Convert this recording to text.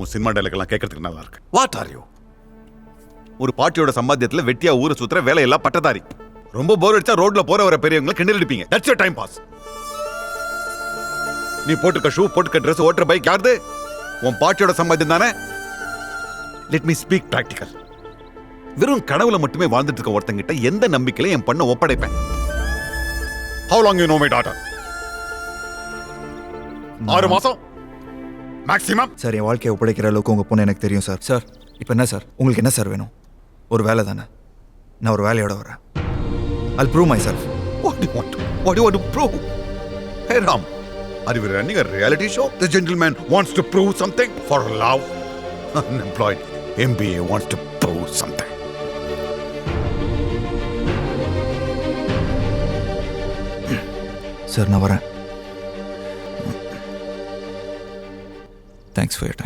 உன் சினிமா டைலாக்லாம் கேட்கறதுக்கு நல்லா இருக்கு. What are you? ஒரு பாட்டியோட சம்பாத்தியத்துல வெட்டியா ஊரை சுத்துற வேலையெல்லாம் பட்டதாரி. ரொம்ப போர் அடிச்சா ரோட்ல போற வர பெரியவங்களை கிண்டல் அடிப்பீங்க. That's your time boss. நீ போட்டுக்க ஷூ, போட்டுக்க ட்ரெஸ், ஓட்டுற பைக் யாருது? உன் பாட்டியோட சம்பாத்தியம் தானே? Let me speak practical. வெறும் கனவுல மட்டுமே வாழ்ந்துட்டு இருக்க ஒருத்தங்கிட்ட எந்த நம்பிக்கையில என் பண்ண ஒப்படைப்பேன்? How long you know my daughter? 6 மாசம் மேக்ஸிமம். சார், என் வாழ்க்கையை ஒப்படைக்கிற அளவுக்கு உங்கள் பொண்ணு எனக்கு தெரியும் சார். சார், இப்போ என்ன சார் உங்களுக்கு என்ன சார் வேணும்? ஒரு வேலை தானே, நான் ஒரு வேலையோட வரேன். I'll prove myself. What do you want to? What do you want to prove? Hey Ram, are you running a reality show? The gentleman wants to prove something for love. Unemployed MBA wants to prove something. Sir, நான் வரேன். Thanks for your time.